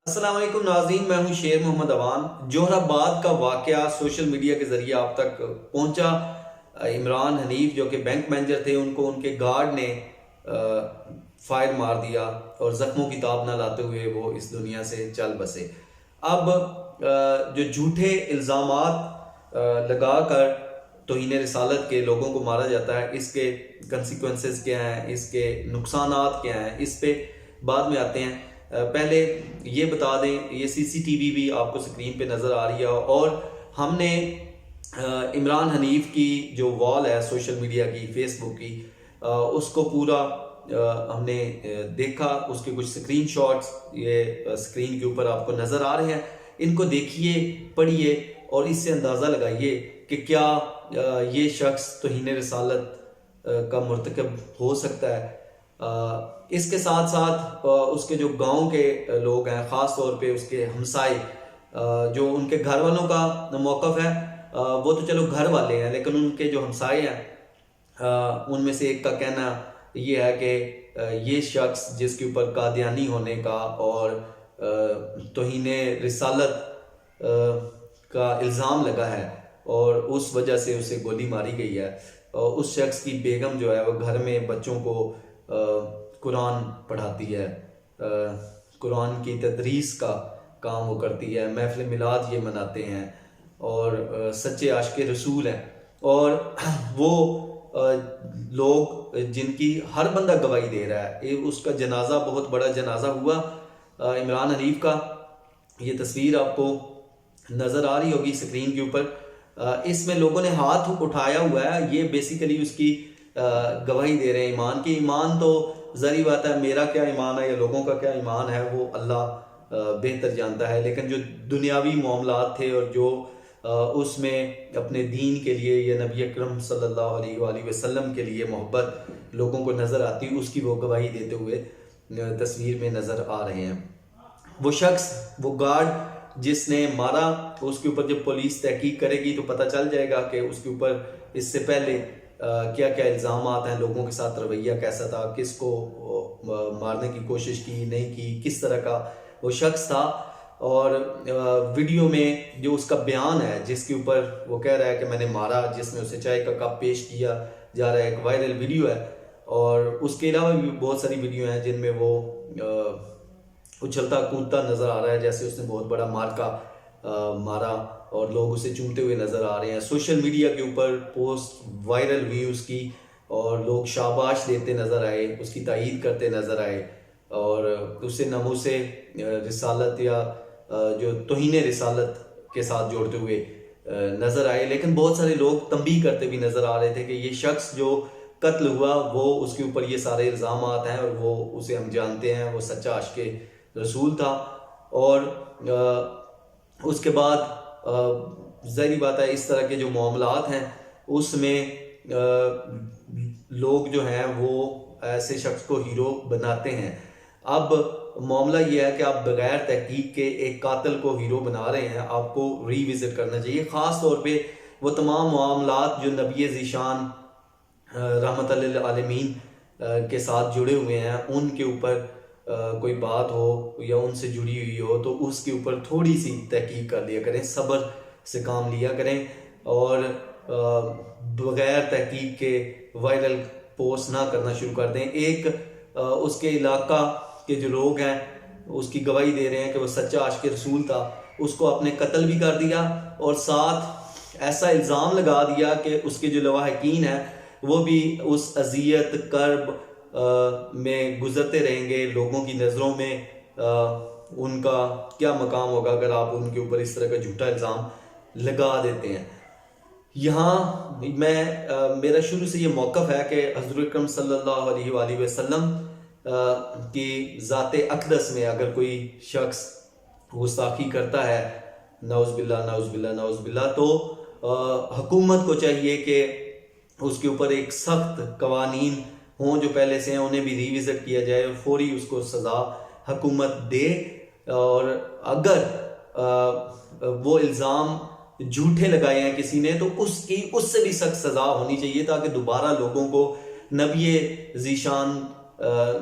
السلام علیکم ناظرین، میں ہوں شیر محمد اوان۔ جوہر آباد کا واقعہ سوشل میڈیا کے ذریعے آپ تک پہنچا۔ عمران حنیف جو کہ بینک مینیجر تھے، ان کو ان کے گارڈ نے فائر مار دیا اور زخموں کی تاب نہ لاتے ہوئے وہ اس دنیا سے چل بسے۔ اب جو جھوٹے الزامات لگا کر توہین رسالت کے لوگوں کو مارا جاتا ہے، اس کے کنسیکوینسز کیا ہیں، اس کے نقصانات کیا ہیں، اس پہ بعد میں آتے ہیں۔ پہلے یہ بتا دیں، یہ سی سی ٹی وی بھی آپ کو سکرین پہ نظر آ رہی ہے، اور ہم نے عمران حنیف کی جو وال ہے سوشل میڈیا کی، فیس بک کی، اس کو پورا ہم نے دیکھا۔ اس کے کچھ سکرین شاٹس یہ سکرین کے اوپر آپ کو نظر آ رہے ہیں۔ ان کو دیکھیے، پڑھیے اور اس سے اندازہ لگائیے کہ کیا یہ شخص توہین رسالت کا مرتکب ہو سکتا ہے۔ اس کے ساتھ ساتھ اس کے جو گاؤں کے لوگ ہیں، خاص طور پہ اس کے ہمسائے، جو ان کے گھر والوں کا موقف ہے، وہ تو چلو گھر والے ہیں، لیکن ان کے جو ہمسائے ہیں ان میں سے ایک کا کہنا یہ ہے کہ یہ شخص جس کے اوپر قادیانی ہونے کا اور توہین رسالت کا الزام لگا ہے اور اس وجہ سے اسے گولی ماری گئی ہے، اس شخص کی بیگم جو ہے وہ گھر میں بچوں کو قرآن پڑھاتی ہے، قرآن کی تدریس کا کام وہ کرتی ہے، محفل میلاد یہ مناتے ہیں اور سچے عاشق رسول ہیں۔ اور وہ لوگ جن کی ہر بندہ گواہی دے رہا ہے، اس کا جنازہ، بہت بڑا جنازہ ہوا عمران حنیف کا۔ یہ تصویر آپ کو نظر آ رہی ہوگی سکرین کے اوپر۔ اس میں لوگوں نے ہاتھ اٹھایا ہوا ہے، یہ بیسیکلی اس کی گواہی دے رہے ہیں ایمان کی۔ ایمان تو ظاہری بات ہے، میرا کیا ایمان ہے یا لوگوں کا کیا ایمان ہے وہ اللہ بہتر جانتا ہے، لیکن جو دنیاوی معاملات تھے اور جو اس میں اپنے دین کے لیے یا نبی اکرم صلی اللہ علیہ وآلہ وسلم کے لیے محبت لوگوں کو نظر آتی، اس کی وہ گواہی دیتے ہوئے تصویر میں نظر آ رہے ہیں۔ وہ شخص، وہ گارڈ جس نے مارا، اس کے اوپر جب پولیس تحقیق کرے گی تو پتہ چل جائے گا کہ اس کے اوپر اس سے پہلے کیا کیا الزامات ہیں، لوگوں کے ساتھ رویہ کیسا تھا، کس کو مارنے کی کوشش کی نہیں کی، کس طرح کا وہ شخص تھا۔ اور ویڈیو میں جو اس کا بیان ہے، جس کے اوپر وہ کہہ رہا ہے کہ میں نے مارا، جس میں اسے چائے کا کپ پیش کیا جا رہا ہے، ایک وائرل ویڈیو ہے۔ اور اس کے علاوہ بھی بہت ساری ویڈیو ہیں جن میں وہ اچھلتا کودتا نظر آ رہا ہے، جیسے اس نے بہت بڑا مارکا مارا اور لوگ اسے چومتے ہوئے نظر آ رہے ہیں۔ سوشل میڈیا کے اوپر پوسٹ وائرل ہوئی اس کی، اور لوگ شاباش دیتے نظر آئے، اس کی تائید کرتے نظر آئے، اور اسے ناموس رسالت یا جو توہین رسالت کے ساتھ جوڑتے ہوئے نظر آئے۔ لیکن بہت سارے لوگ تنبیہ کرتے بھی نظر آ رہے تھے کہ یہ شخص جو قتل ہوا، وہ اس کے اوپر یہ سارے الزامات ہیں اور وہ اسے ہم جانتے ہیں، وہ سچا عاشق رسول تھا۔ اور اس کے بعد ظاہری بات ہے، اس طرح کے جو معاملات ہیں اس میں لوگ جو ہیں وہ ایسے شخص کو ہیرو بناتے ہیں۔ اب معاملہ یہ ہے کہ آپ بغیر تحقیق کے ایک قاتل کو ہیرو بنا رہے ہیں، آپ کو ری وزٹ کرنا چاہیے، خاص طور پہ وہ تمام معاملات جو نبی ذیشان رحمت للعالمین کے ساتھ جڑے ہوئے ہیں، ان کے اوپر کوئی بات ہو یا ان سے جڑی ہوئی ہو تو اس کے اوپر تھوڑی سی تحقیق کر لیا کریں، صبر سے کام لیا کریں، اور بغیر تحقیق کے وائرل پوسٹ نہ کرنا شروع کر دیں۔ ایک اس کے علاقہ کے جو لوگ ہیں اس کی گواہی دے رہے ہیں کہ وہ سچا عاشق رسول تھا، اس کو اپنے قتل بھی کر دیا اور ساتھ ایسا الزام لگا دیا کہ اس کے جو لواحقین ہیں وہ بھی اس اذیت کرب میں گزرتے رہیں گے۔ لوگوں کی نظروں میں ان کا کیا مقام ہوگا اگر آپ ان کے اوپر اس طرح کا جھوٹا الزام لگا دیتے ہیں۔ یہاں میرا شروع سے یہ موقف ہے کہ حضور اکرم صلی اللہ علیہ وآلہ وسلم کی ذات اقدس میں اگر کوئی شخص گستاخی کرتا ہے، نعوذ باللہ نعوذ باللہ نعوذ باللہ، تو حکومت کو چاہیے کہ اس کے اوپر ایک سخت قوانین ہوں جو پہلے سے ہیں، انہیں بھی ری وزٹ کیا جائے اور فوری اس کو سزا حکومت دے۔ اور اگر وہ الزام جھوٹے لگائے ہیں کسی نے تو اس سے بھی سخت سزا ہونی چاہیے، تاکہ دوبارہ لوگوں کو نبی ذیشان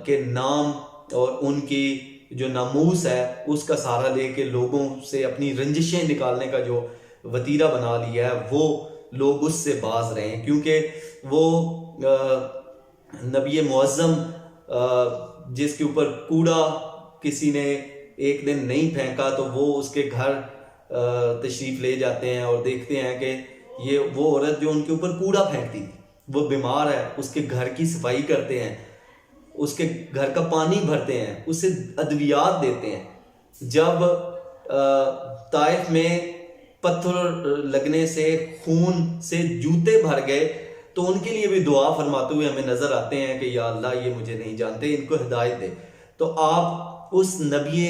کے نام اور ان کی جو ناموس ہے اس کا سہارا لے کے لوگوں سے اپنی رنجشیں نکالنے کا جو وتیرہ بنا لیا ہے وہ لوگ اس سے باز رہے ہیں، کیونکہ وہ نبی معظم جس کے اوپر کوڑا کسی نے ایک دن نہیں پھینکا تو وہ اس کے گھر تشریف لے جاتے ہیں اور دیکھتے ہیں کہ یہ وہ عورت جو ان کے اوپر کوڑا پھینکتی تھی وہ بیمار ہے، اس کے گھر کی صفائی کرتے ہیں، اس کے گھر کا پانی بھرتے ہیں، اسے ادویات دیتے ہیں۔ جب طائف میں پتھر لگنے سے خون سے جوتے بھر گئے تو ان کے لیے بھی دعا فرماتے ہوئے ہمیں نظر آتے ہیں کہ یا اللہ یہ مجھے نہیں جانتے، ان کو ہدایت دے۔ تو آپ اس نبی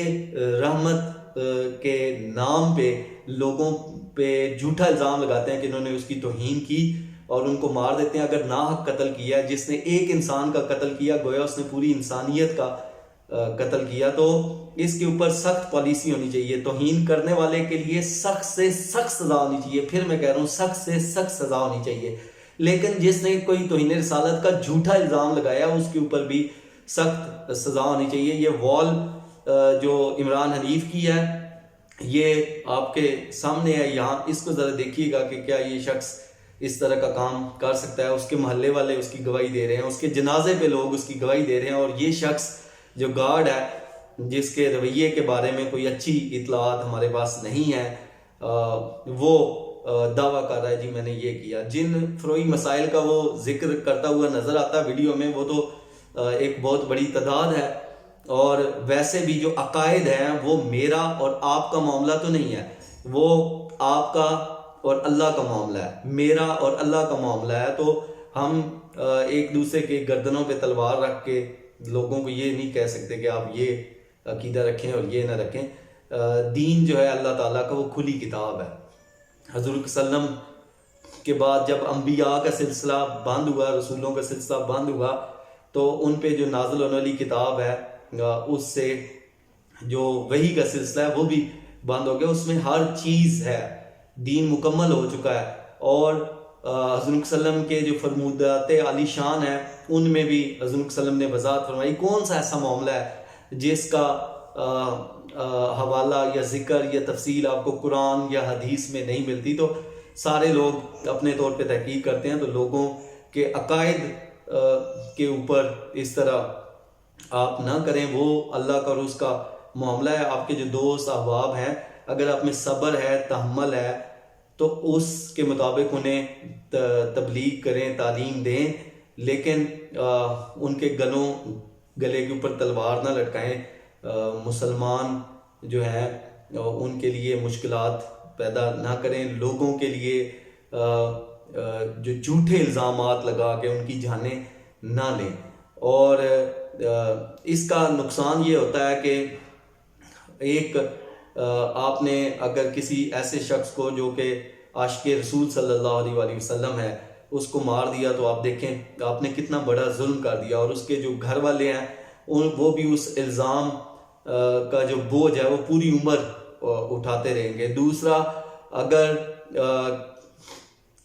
رحمت کے نام پہ لوگوں پہ جھوٹا الزام لگاتے ہیں کہ انہوں نے اس کی توہین کی اور ان کو مار دیتے ہیں۔ اگر ناحق قتل کیا، جس نے ایک انسان کا قتل کیا گویا اس نے پوری انسانیت کا قتل کیا، تو اس کے اوپر سخت پالیسی ہونی چاہیے۔ توہین کرنے والے کے لیے سخت سے سخت سزا ہونی چاہیے، پھر میں کہہ رہا ہوں سخت سے سخت سزا ہونی چاہیے۔ لیکن جس نے کوئی توہین رسالت کا جھوٹا الزام لگایا اس کے اوپر بھی سخت سزا ہونی چاہیے۔ یہ وال جو عمران حنیف کی ہے یہ آپ کے سامنے ہے یہاں، اس کو ذرا دیکھیے گا کہ کیا یہ شخص اس طرح کا کام کر سکتا ہے۔ اس کے محلے والے اس کی گواہی دے رہے ہیں، اس کے جنازے پہ لوگ اس کی گواہی دے رہے ہیں، اور یہ شخص جو گارڈ ہے جس کے رویے کے بارے میں کوئی اچھی اطلاعات ہمارے پاس نہیں ہے، وہ دعویٰ کر رہا ہے جی میں نے یہ کیا۔ جن فروئی مسائل کا وہ ذکر کرتا ہوا نظر آتا ہے ویڈیو میں وہ تو ایک بہت بڑی تعداد ہے، اور ویسے بھی جو عقائد ہیں وہ میرا اور آپ کا معاملہ تو نہیں ہے، وہ آپ کا اور اللہ کا معاملہ ہے، میرا اور اللہ کا معاملہ ہے۔ تو ہم ایک دوسرے کے گردنوں پہ تلوار رکھ کے لوگوں کو یہ نہیں کہہ سکتے کہ آپ یہ عقیدہ رکھیں اور یہ نہ رکھیں۔ دین جو ہے اللہ تعالیٰ کا وہ کھلی کتاب ہے۔ حضور صلی اللہ علیہ وسلم کے بعد جب انبیاء کا سلسلہ بند ہوا، رسولوں کا سلسلہ بند ہوا، تو ان پہ جو نازل ہونے والی کتاب ہے اس سے جو وحی کا سلسلہ ہے وہ بھی بند ہو گیا۔ اس میں ہر چیز ہے، دین مکمل ہو چکا ہے، اور حضور صلی اللہ علیہ وسلم کے جو فرمودات عالی شان ہیں ان میں بھی حضور صلی اللہ علیہ وسلم نے وضاحت فرمائی کون سا ایسا معاملہ ہے جس کا حوالہ یا ذکر یا تفصیل آپ کو قرآن یا حدیث میں نہیں ملتی۔ تو سارے لوگ اپنے طور پہ تحقیق کرتے ہیں، تو لوگوں کے عقائد کے اوپر اس طرح آپ نہ کریں، وہ اللہ کا اور اس کا معاملہ ہے۔ آپ کے جو دوست احباب ہیں اگر آپ میں صبر ہے، تحمل ہے، تو اس کے مطابق انہیں تبلیغ کریں، تعلیم دیں، لیکن ان کے گلے کے اوپر تلوار نہ لٹکائیں۔ مسلمان جو ہیں ان کے لیے مشکلات پیدا نہ کریں، لوگوں کے لیے جو جھوٹے الزامات لگا کے ان کی جانیں نہ لیں۔ اور اس کا نقصان یہ ہوتا ہے کہ ایک آپ نے اگر کسی ایسے شخص کو جو کہ عاشق رسول صلی اللہ علیہ وآلہ وسلم ہے اس کو مار دیا، تو آپ دیکھیں آپ نے کتنا بڑا ظلم کر دیا، اور اس کے جو گھر والے ہیں وہ بھی اس الزام کا جو بوجھ ہے وہ پوری عمر اٹھاتے رہیں گے۔ دوسرا، اگر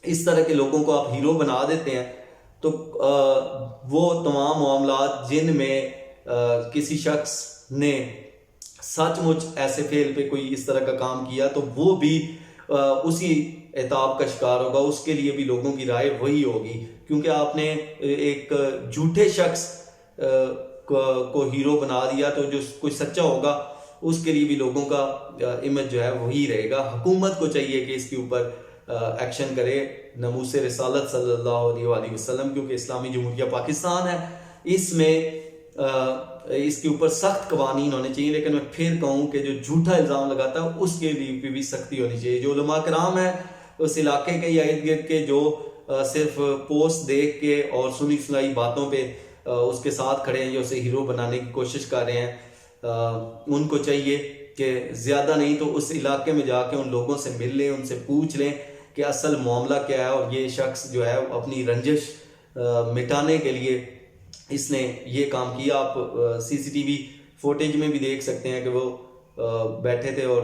اس طرح کے لوگوں کو آپ ہیرو بنا دیتے ہیں تو وہ تمام معاملات جن میں کسی شخص نے سچ مچ ایسے فعل پہ کوئی اس طرح کا کام کیا تو وہ بھی اسی عتاب کا شکار ہوگا، اس کے لیے بھی لوگوں کی رائے وہی ہوگی، کیونکہ آپ نے ایک جھوٹے شخص کو ہیرو بنا دیا تو جو کوئی سچا ہوگا اس کے لیے بھی لوگوں کا امیج جو ہے وہی رہے گا۔ حکومت کو چاہیے کہ اس کے اوپر ایکشن کرے، ناموس رسالت صلی اللہ علیہ وآلہ وسلم، کیونکہ اسلامی جمہوریہ پاکستان ہے، اس میں اس کے اوپر سخت قوانین ہونے چاہیے۔ لیکن میں پھر کہوں کہ جو جھوٹا الزام لگاتا ہے اس کے لیے بھی سختی ہونی چاہیے۔ جو علماء کرام ہیں اس علاقے کے یا ارد گرد کے جو صرف پوسٹ دیکھ کے اور سنی سنائی باتوں پہ اس کے ساتھ کھڑے ہیں یا اسے ہیرو بنانے کی کوشش کر رہے ہیں، ان کو چاہیے کہ زیادہ نہیں تو اس علاقے میں جا کے ان لوگوں سے مل لیں، ان سے پوچھ لیں کہ اصل معاملہ کیا ہے، اور یہ شخص جو ہے اپنی رنجش مٹانے کے لیے اس نے یہ کام کیا۔ آپ سی سی ٹی وی فوٹیج میں بھی دیکھ سکتے ہیں کہ وہ بیٹھے تھے اور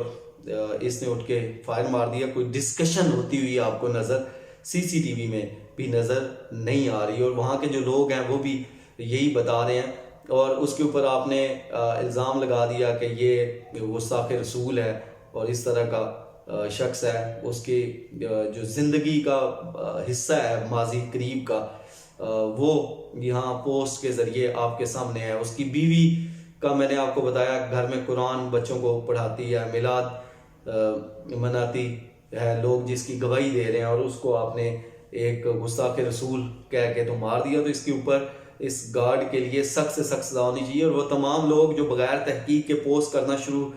اس نے اٹھ کے فائر مار دیا۔ کوئی ڈسکشن ہوتی ہوئی آپ کو نظر سی سی ٹی وی میں بھی نظر نہیں آ رہی، اور وہاں کے جو لوگ ہیں وہ بھی یہی بتا رہے ہیں۔ اور اس کے اوپر آپ نے الزام لگا دیا کہ یہ گستاخ رسول ہے اور اس طرح کا شخص ہے، اس کی جو زندگی کا حصہ ہے ماضی قریب کا وہ یہاں پوسٹ کے ذریعے آپ کے سامنے ہے۔ اس کی بیوی کا میں نے آپ کو بتایا گھر میں قرآن بچوں کو پڑھاتی ہے، میلاد مناتی ہے لوگ، جس کی گواہی دے رہے ہیں، اور اس کو آپ نے ایک گستاخ رسول کہہ کے تو مار دیا۔ تو اس کے اوپر اس گارڈ کے لیے سخت سے سخت سزا ہونی چاہیے، اور وہ تمام لوگ جو بغیر تحقیق کے پوسٹ کرنا شروع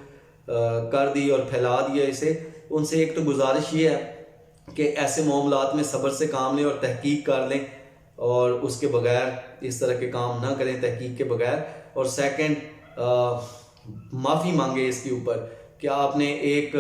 کر دی اور پھیلا دیا اسے، ان سے ایک تو گزارش یہ ہے کہ ایسے معاملات میں صبر سے کام لیں اور تحقیق کر لیں، اور اس کے بغیر اس طرح کے کام نہ کریں تحقیق کے بغیر۔ اور سیکنڈ، معافی مانگے اس کے اوپر کہ آپ نے ایک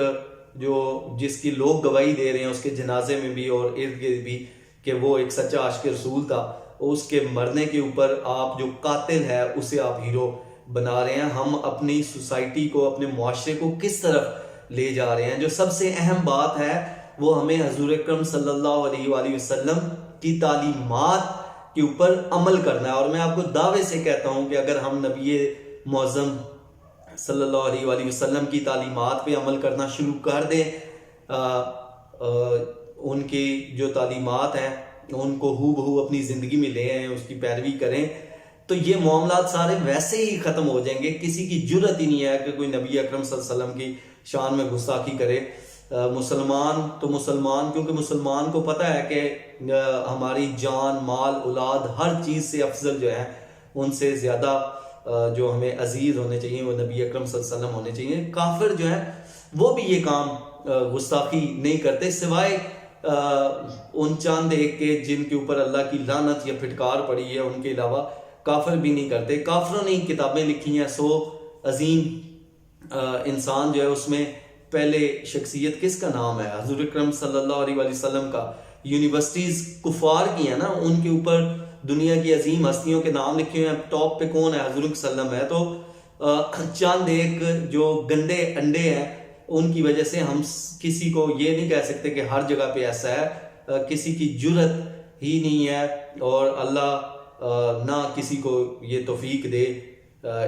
جس کی لوگ گواہی دے رہے ہیں اس کے جنازے میں بھی اور ارد گرد بھی کہ وہ ایک سچا عاشق رسول تھا، اس کے مرنے کے اوپر آپ جو قاتل ہے اسے آپ ہیرو بنا رہے ہیں۔ ہم اپنی سوسائٹی کو، اپنے معاشرے کو کس طرف لے جا رہے ہیں؟ جو سب سے اہم بات ہے وہ ہمیں حضور اکرم صلی اللہ علیہ وآلہ وسلم کی تعلیمات کے اوپر عمل کرنا ہے، اور میں آپ کو دعوے سے کہتا ہوں کہ اگر ہم نبی معظم صلی اللہ علیہ وآلہ وسلم کی تعلیمات پہ عمل کرنا شروع کر دیں، ان کی جو تعلیمات ہیں ان کو ہو بہو اپنی زندگی میں لے آئیں، اس کی پیروی کریں، تو یہ معاملات سارے ویسے ہی ختم ہو جائیں گے۔ کسی کی جرت ہی نہیں ہے کہ کوئی نبی اکرم صلی اللہ علیہ وسلم کی شان میں گستاخی کرے۔ مسلمان تو مسلمان، کیونکہ مسلمان کو پتہ ہے کہ ہماری جان، مال، اولاد، ہر چیز سے افضل جو ہے، ان سے زیادہ جو ہمیں عزیز ہونے چاہیے وہ نبی اکرم صلی اللہ علیہ وسلم ہونے چاہیے۔ کافر جو ہے وہ بھی یہ کام گستاخی نہیں کرتے، سوائے ان چاند ایک کے جن کے اوپر اللہ کی لعنت یا پھٹکار پڑی ہے، ان کے علاوہ کافر بھی نہیں کرتے۔ کافروں نے کتابیں لکھی ہیں، 100 عظیم انسان جو ہے اس میں پہلے شخصیت کس کا نام ہے؟ حضور اکرم صلی اللہ علیہ وآلہ وسلم کا۔ یونیورسٹیز کفار کی ہیں نا، ان کے اوپر دنیا کی عظیم ہستیوں کے نام لکھے ہوئے ہیں، ٹاپ پہ کون ہے؟ حضور صلی اللہ علیہ وسلم ہے۔ تو چند ایک جو گندے انڈے ہیں ان کی وجہ سے ہم کسی کو یہ نہیں کہہ سکتے کہ ہر جگہ پہ ایسا ہے، کسی کی جرت ہی نہیں ہے، اور اللہ نہ کسی کو یہ توفیق دے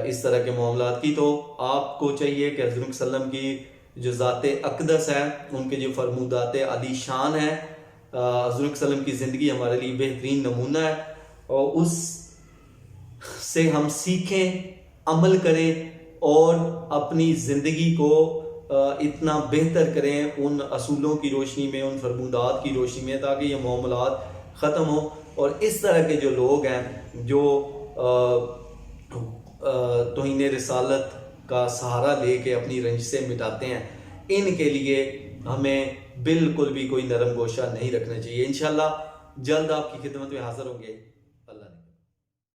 اس طرح کے معاملات کی۔ تو آپ کو چاہیے کہ حضور صلی اللہ علیہ وسلم کی جو ذات اقدس ہے، ان کے جو فرمودات علی شان ہے، حضور صلی اللہ علیہ وسلم کی زندگی ہمارے لیے بہترین نمونہ ہے، اور اس سے ہم سیکھیں، عمل کریں اور اپنی زندگی کو اتنا بہتر کریں ان اصولوں کی روشنی میں، ان فرمودات کی روشنی میں، تاکہ یہ معاملات ختم ہوں، اور اس طرح کے جو لوگ ہیں جو توہین رسالت کا سہارا لے کے اپنی رنج سے مٹاتے ہیں، ان کے لیے ہمیں بالکل بھی کوئی نرم گوشہ نہیں رکھنا چاہیے۔ انشاءاللہ جلد آپ کی خدمت میں حاضر ہوں گے۔